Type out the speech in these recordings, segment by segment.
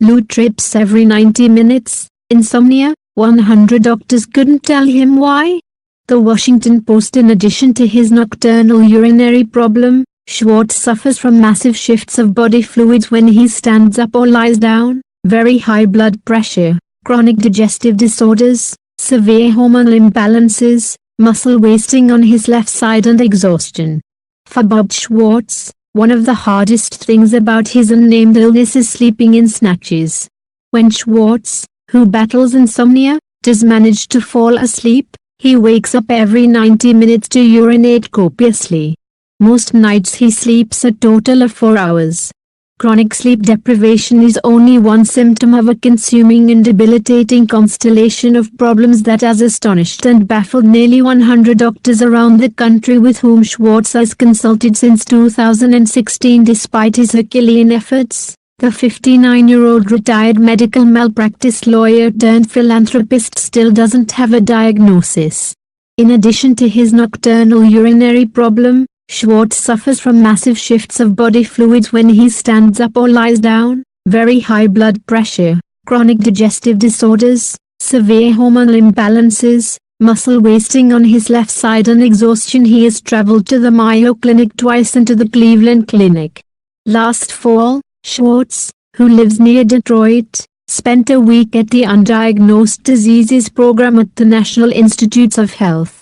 loo trips every 90 minutes, insomnia, 100 doctors couldn't tell him why. The Washington Post. In addition to his nocturnal urinary problem, Schwartz suffers from massive shifts of body fluids when he stands up or lies down, very high blood pressure, chronic digestive disorders, severe hormonal imbalances, muscle wasting on his left side and exhaustion. For Bob Schwartz, one of the hardest things about his unnamed illness is sleeping in snatches. When Schwartz, who battles insomnia, does manage to fall asleep, he wakes up every 90 minutes to urinate copiously. Most nights he sleeps a total of 4 hours. Chronic sleep deprivation is only one symptom of a consuming and debilitating constellation of problems that has astonished and baffled nearly 100 doctors around the country with whom Schwartz has consulted since 2016. Despite his herculean efforts, the 59-year-old retired medical malpractice lawyer turned philanthropist still doesn't have a diagnosis. In addition to his nocturnal urinary problem, Schwartz suffers from massive shifts of body fluids when he stands up or lies down, very high blood pressure, chronic digestive disorders, severe hormonal imbalances, muscle wasting on his left side and exhaustion. He has traveled to the Mayo Clinic twice and to the Cleveland Clinic. Last fall, Schwartz, who lives near Detroit, spent a week at the Undiagnosed Diseases Program at the National Institutes of Health.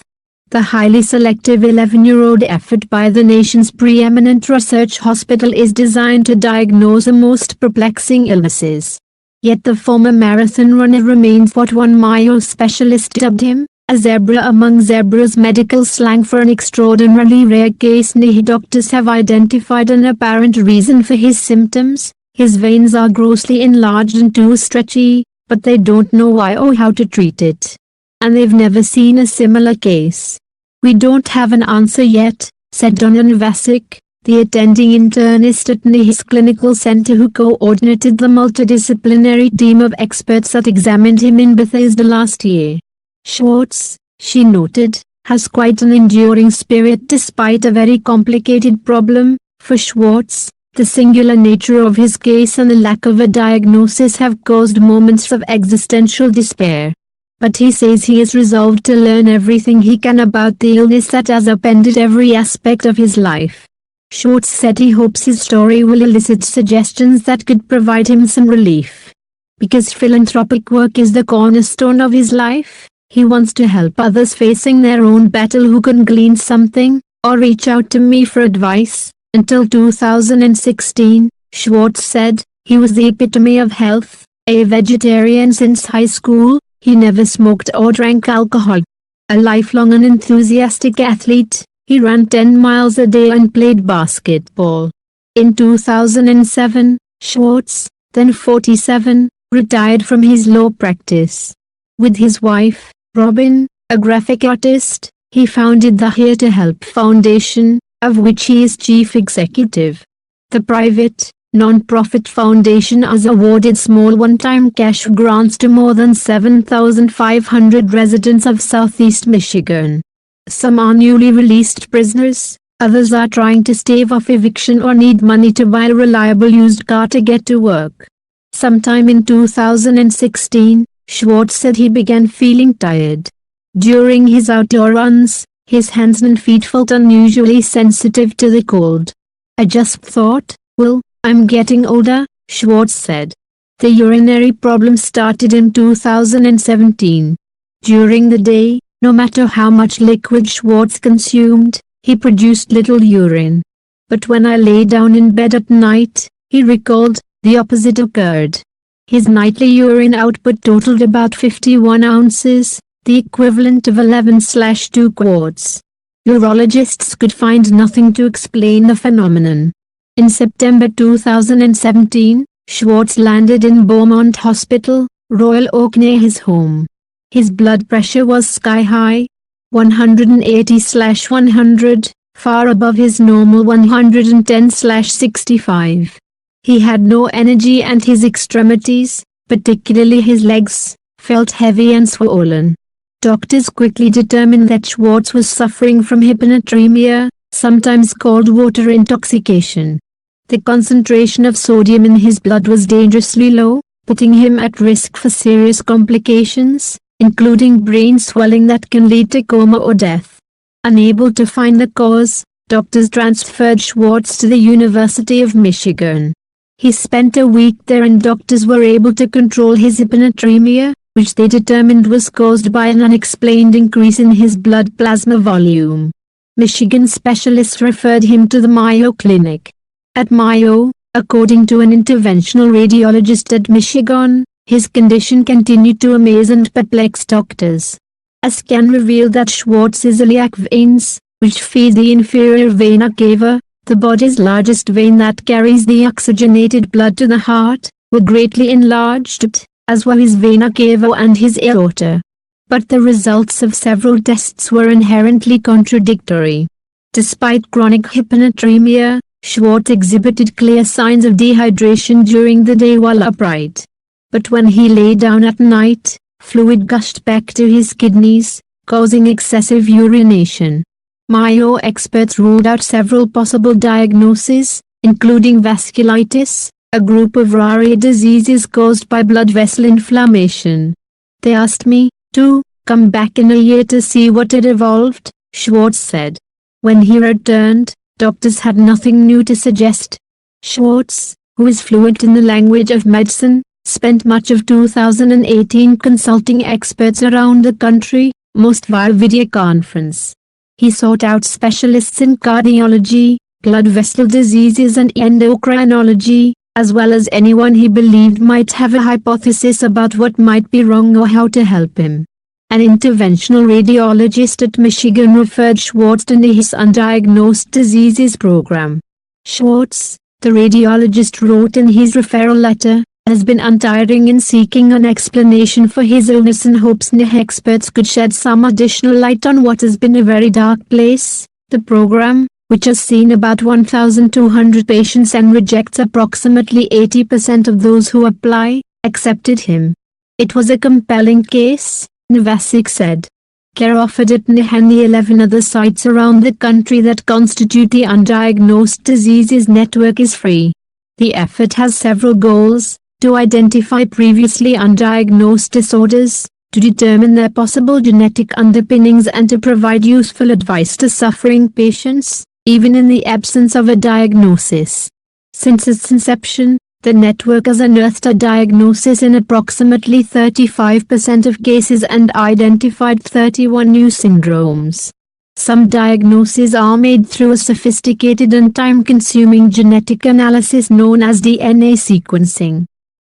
The highly selective 11-year-old effort by the nation's preeminent research hospital is designed to diagnose the most perplexing illnesses. Yet the former marathon runner remains what one Mayo specialist dubbed him, a zebra among zebras, medical slang for an extraordinarily rare case. Neither doctors have identified an apparent reason for his symptoms. His veins are grossly enlarged and too stretchy, but they don't know why or how to treat it. And they've never seen a similar case. "We don't have an answer yet," said Donnan Vasic, the attending internist at NIH's clinical center who coordinated the multidisciplinary team of experts that examined him in Bethesda last year. Schwartz, she noted, has quite an enduring spirit despite a very complicated problem. For Schwartz, the singular nature of his case and the lack of a diagnosis have caused moments of existential despair. But he says he is resolved to learn everything he can about the illness that has upended every aspect of his life. Schwartz said he hopes his story will elicit suggestions that could provide him some relief. Because philanthropic work is the cornerstone of his life, he wants to help others facing their own battle who can glean something, or reach out to me for advice. Until 2016, Schwartz said, he was the epitome of health, a vegetarian since high school. He never smoked or drank alcohol. A lifelong and enthusiastic athlete, he ran 10 miles a day and played basketball. In 2007, Schwartz, then 47, retired from his law practice. With his wife, Robin, a graphic artist, he founded the Here to Help Foundation, of which he is chief executive. The private, non-profit foundation has awarded small one-time cash grants to more than 7,500 residents of Southeast Michigan. Some are newly released prisoners, others are trying to stave off eviction or need money to buy a reliable used car to get to work. Sometime in 2016, Schwartz said he began feeling tired. During his outdoor runs, his hands and feet felt unusually sensitive to the cold. "I just thought, well, I'm getting older," Schwartz said. The urinary problem started in 2017. During the day, no matter how much liquid Schwartz consumed, he produced little urine. But when I lay down in bed at night, he recalled, the opposite occurred. His nightly urine output totaled about 51 ounces, the equivalent of 11/2 quarts. Urologists could find nothing to explain the phenomenon. In September 2017, Schwartz landed in Beaumont Hospital, Royal Oak near his home. His blood pressure was sky high, 180/100, far above his normal 110/65. He had no energy and his extremities, particularly his legs, felt heavy and swollen. Doctors quickly determined that Schwartz was suffering from hyponatremia, sometimes called water intoxication. The concentration of sodium in his blood was dangerously low, putting him at risk for serious complications, including brain swelling that can lead to coma or death. Unable to find the cause, doctors transferred Schwartz to the University of Michigan. He spent a week there and doctors were able to control his hyponatremia, which they determined was caused by an unexplained increase in his blood plasma volume. Michigan specialists referred him to the Mayo Clinic. At Mayo, according to an interventional radiologist at Michigan, his condition continued to amaze and perplex doctors. A scan revealed that Schwartz's iliac veins, which feed the inferior vena cava, the body's largest vein that carries the oxygenated blood to the heart, were greatly enlarged, as were his vena cava and his aorta. But the results of several tests were inherently contradictory. Despite chronic hyponatremia, Schwartz exhibited clear signs of dehydration during the day while upright. But when he lay down at night, fluid gushed back to his kidneys, causing excessive urination. Mayo experts ruled out several possible diagnoses, including vasculitis, a group of rare diseases caused by blood vessel inflammation. They asked me to come back in a year to see what had evolved, Schwartz said. When he returned, doctors had nothing new to suggest. Schwartz, who is fluent in the language of medicine, spent much of 2018 consulting experts around the country, most via video conference. He sought out specialists in cardiology, blood vessel diseases and endocrinology, as well as anyone he believed might have a hypothesis about what might be wrong or how to help him. An interventional radiologist at Michigan referred Schwartz to his undiagnosed diseases program. Schwartz, the radiologist wrote in his referral letter, has been untiring in seeking an explanation for his illness and hopes experts could shed some additional light on what has been a very dark place. The program, which has seen about 1,200 patients and rejects approximately 80% of those who apply, accepted him. It was a compelling case, Novacek said. Care offered at NIH and the 11 other sites around the country that constitute the Undiagnosed Diseases Network is free. The effort has several goals: to identify previously undiagnosed disorders, to determine their possible genetic underpinnings and to provide useful advice to suffering patients, even in the absence of a diagnosis. Since its inception, the network has unearthed a diagnosis in approximately 35% of cases and identified 31 new syndromes. Some diagnoses are made through a sophisticated and time-consuming genetic analysis known as DNA sequencing.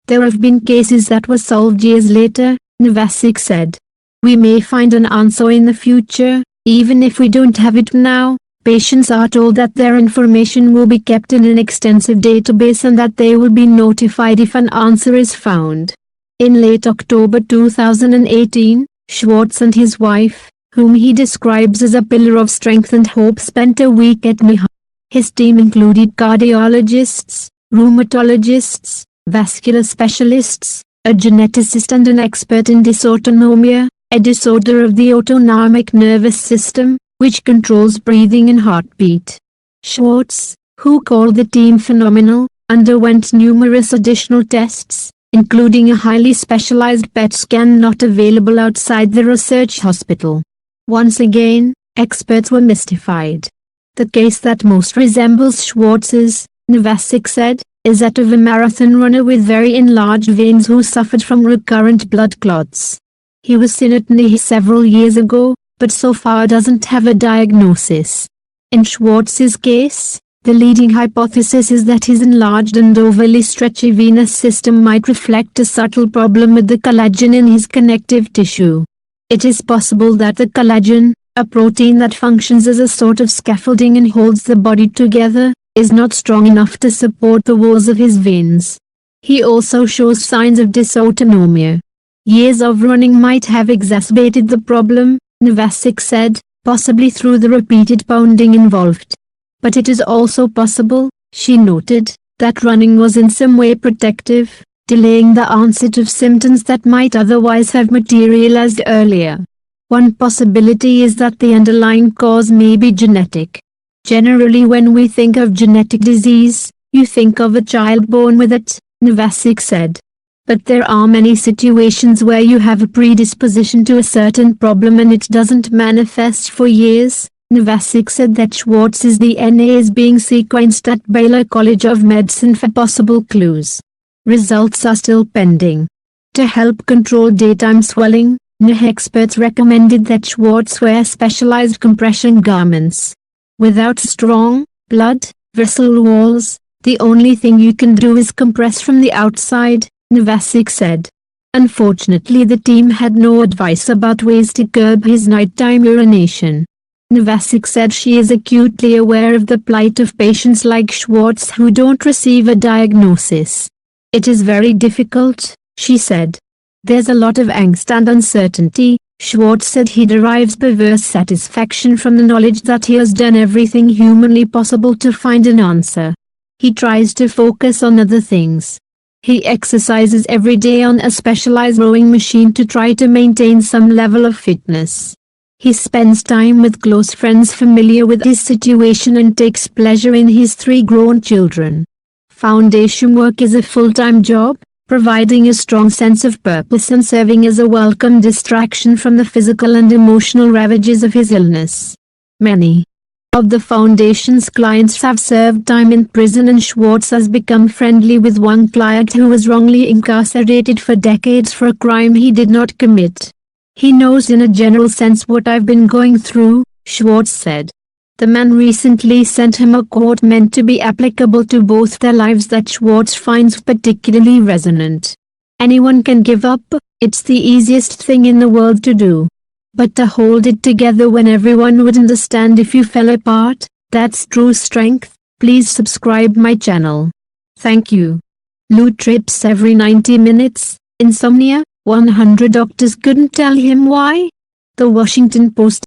There have been cases that were solved years later, Novacek said. We may find an answer in the future, even if we don't have it now. Patients are told that their information will be kept in an extensive database and that they will be notified if an answer is found. In late October 2018, Schwartz and his wife, whom he describes as a pillar of strength and hope, spent a week at NIH. His team included cardiologists, rheumatologists, vascular specialists, a geneticist and an expert in dysautonomia, a disorder of the autonomic nervous system, which controls breathing and heartbeat. Schwartz, who called the team phenomenal, underwent numerous additional tests, including a highly specialized PET scan not available outside the research hospital. Once again, experts were mystified. The case that most resembles Schwartz's, Novacek said, is that of a marathon runner with very enlarged veins who suffered from recurrent blood clots. He was seen at NIH several years ago, but so far doesn't have a diagnosis. In Schwartz's case, the leading hypothesis is that his enlarged and overly stretchy venous system might reflect a subtle problem with the collagen in his connective tissue. It is possible that the collagen, a protein that functions as a sort of scaffolding and holds the body together, is not strong enough to support the walls of his veins. He also shows signs of dysautonomia. Years of running might have exacerbated the problem, Novacek said, possibly through the repeated pounding involved. But it is also possible, she noted, that running was in some way protective, delaying the onset of symptoms that might otherwise have materialized earlier. One possibility is that the underlying cause may be genetic. Generally, when we think of genetic disease, you think of a child born with it, Novacek said. But there are many situations where you have a predisposition to a certain problem and it doesn't manifest for years. Novacek said that Schwartz's DNA is being sequenced at Baylor College of Medicine for possible clues. Results are still pending. To help control daytime swelling, experts recommended that Schwartz wear specialized compression garments. Without strong, blood vessel walls, the only thing you can do is compress from the outside, Novacek said. Unfortunately, the team had no advice about ways to curb his nighttime urination. Novacek said she is acutely aware of the plight of patients like Schwartz who don't receive a diagnosis. It is very difficult, she said. There's a lot of angst and uncertainty. Schwartz said he derives perverse satisfaction from the knowledge that he has done everything humanly possible to find an answer. He tries to focus on other things. He exercises every day on a specialized rowing machine to try to maintain some level of fitness. He spends time with close friends familiar with his situation and takes pleasure in his 3 grown children. Foundation work is a full-time job, providing a strong sense of purpose and serving as a welcome distraction from the physical and emotional ravages of his illness. Many of the Foundation's clients have served time in prison, and Schwartz has become friendly with one client who was wrongly incarcerated for decades for a crime he did not commit. He knows in a general sense what I've been going through, Schwartz said. The man recently sent him a quote meant to be applicable to both their lives that Schwartz finds particularly resonant. Anyone can give up, it's the easiest thing in the world to do. But to hold it together when everyone would understand if you fell apart, that's true strength. Please subscribe my channel. Thank you. Lou trips every 90 minutes, insomnia, 100 doctors couldn't tell him why. The Washington Post